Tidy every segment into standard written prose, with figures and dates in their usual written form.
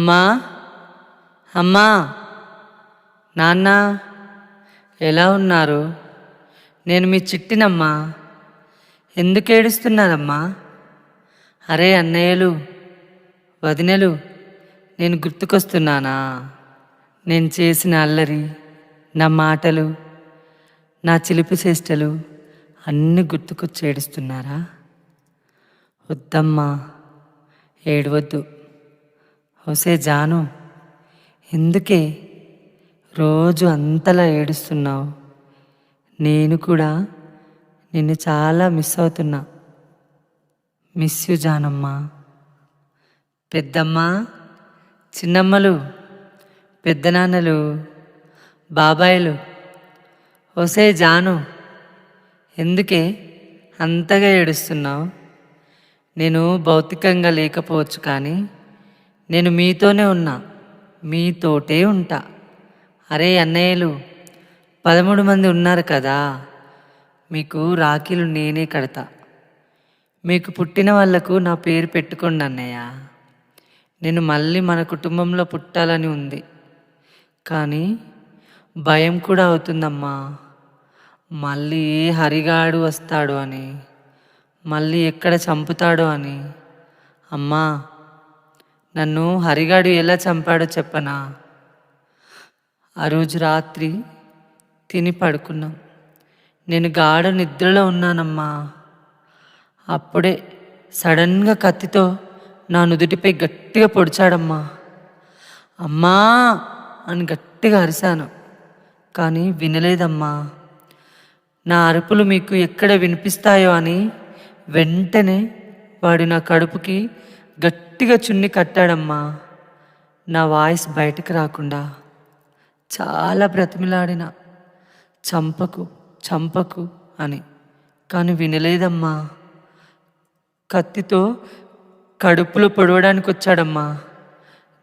అమ్మా, అమ్మా, నాన్న, ఎలా ఉన్నారు? నేను మీ చిట్టినమ్మా. ఎందుకు ఏడుస్తున్నారమ్మా? అరే అన్నయ్యలు, వదినలు, నేను గుర్తుకొస్తున్నానా? నేను చేసిన అల్లరి, నా మాటలు, నా చిలిపి చేష్టలు అన్నీ గుర్తుకొచ్చి ఏడుస్తున్నారా? వద్దమ్మా, ఏడవద్దు. హోసే జాను, ఎందుకే రోజు అంతలా ఏడుస్తున్నావు? నేను కూడా నిన్ను చాలా మిస్ అవుతున్నా. మిస్ యు జానమ్మా. పెద్దమ్మ, చిన్నమ్మలు, పెద్దనాన్నలు, బాబాయిలు, హోసే జాను, ఎందుకే అంతగా ఏడుస్తున్నావు? నేను భౌతికంగా లేకపోవచ్చు, కానీ నేను మీతోనే ఉన్నా, మీతోటే ఉంటా. అరే అన్నయ్యలు, 13 మంది ఉన్నారు కదా, మీకు రాఖీలు నేనే కడతా. మీకు పుట్టిన వాళ్లకు నా పేరు పెట్టుకోండి అన్నయ్య. నేను మళ్ళీ మన కుటుంబంలో పుట్టాలని ఉంది, కానీ భయం కూడా అవుతుందమ్మా. మళ్ళీ ఏ హరిగాడు వస్తాడో అని, మళ్ళీ ఎక్కడ చంపుతాడో అని. అమ్మా, నన్ను హరిగాడు ఎలా చంపాడో చెప్పనా? ఆ రోజు రాత్రి తిని పడుకున్నాం. నేను గాఢ నిద్రలో ఉన్నానమ్మా. అప్పుడే సడన్గా కత్తితో నా నుదుటిపై గట్టిగా పొడిచాడమ్మా. అమ్మా అని గట్టిగా అరిశాను, కానీ వినలేదమ్మా. నా అరుపులు మీకు ఎక్కడ వినిపిస్తాయో అని వెంటనే వాడు నా కడుపుకి గట్టిగా చున్ని కట్టాడమ్మా. నా వాయిస్ బయటకు రాకుండా చాలా బ్రతిమిలాడిన, చంపకు చంపకు అని, కానీ వినలేదమ్మా. కత్తితో కడుపులో పొడవడానికి వచ్చాడమ్మా.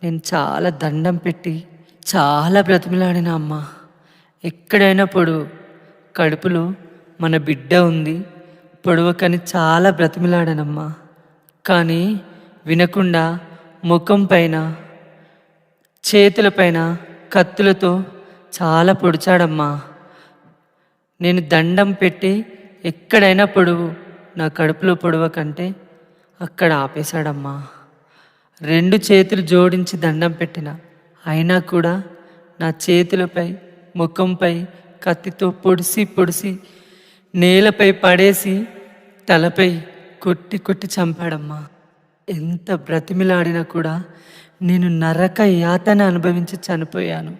నేను చాలా దండం పెట్టి చాలా బ్రతిమిలాడిన, అమ్మా ఎక్కడైనా పొడువు, కడుపులో మన బిడ్డ ఉంది, పొడవకని చాలా బ్రతిమిలాడానమ్మా. కానీ వినకుండా ముఖం పైన, చేతులపైన కత్తులతో చాలా పొడిచాడమ్మా. నేను దండం పెట్టి ఎక్కడైనా పొడువు, నా కడుపులో పొడవ కంటే అక్కడ ఆపేశాడమ్మా. 2 చేతులు జోడించి దండం పెట్టిన, అయినా కూడా నా చేతులపై, ముఖంపై కత్తితో పొడిసి పొడిసి నేలపై పడేసి తలపై కొట్టి కొట్టి చంపాడమ్మా. ఎంత బ్రతిమిలాడినా కూడా నేను నరక యాతన అనుభవించి చనిపోయాను.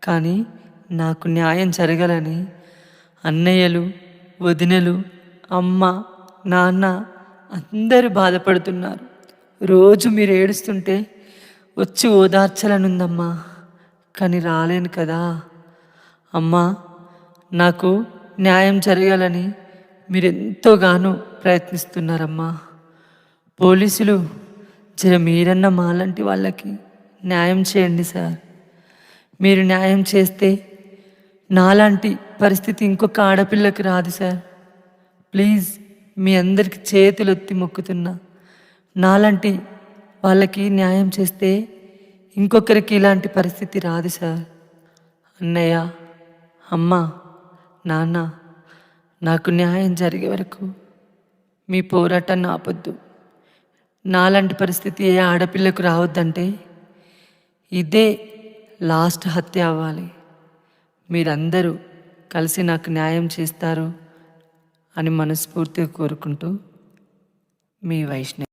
కానీ నాకు న్యాయం జరగాలని అన్నయ్యలు, వదినలు, అమ్మ, నాన్న అందరూ బాధపడుతున్నారు. రోజు మీరు ఏడుస్తుంటే వచ్చి ఓదార్చాలనుందమ్మా, కానీ రాలేను కదా. అమ్మా, నాకు న్యాయం జరగాలని మీరెంతోగానో ప్రయత్నిస్తున్నారమ్మా. పోలీసులు, జర మీరన్న మాలాంటి వాళ్ళకి న్యాయం చేయండి సార్. మీరు న్యాయం చేస్తే నాలాంటి పరిస్థితి ఇంకొక ఆడపిల్లకి రాదు సార్. ప్లీజ్, మీ అందరికి చేతులెత్తి మొక్కుతున్నా. నాలాంటి వాళ్ళకి న్యాయం చేస్తే ఇంకొకరికి ఇలాంటి పరిస్థితి రాదు సార్. అన్నయ్య, అమ్మ, నాన్న, నాకు న్యాయం జరిగే వరకు మీ పోరాటాన్ని ఆపొద్దు. నాలాంటి పరిస్థితి ఏ ఆడపిల్లకు రావద్దంటే ఇదే లాస్ట్ హత్య అవ్వాలి. మీరందరూ కలిసి నాకు న్యాయం చేస్తారు అని మనస్ఫూర్తిగా కోరుకుంటూ, మీ వైష్ణవి.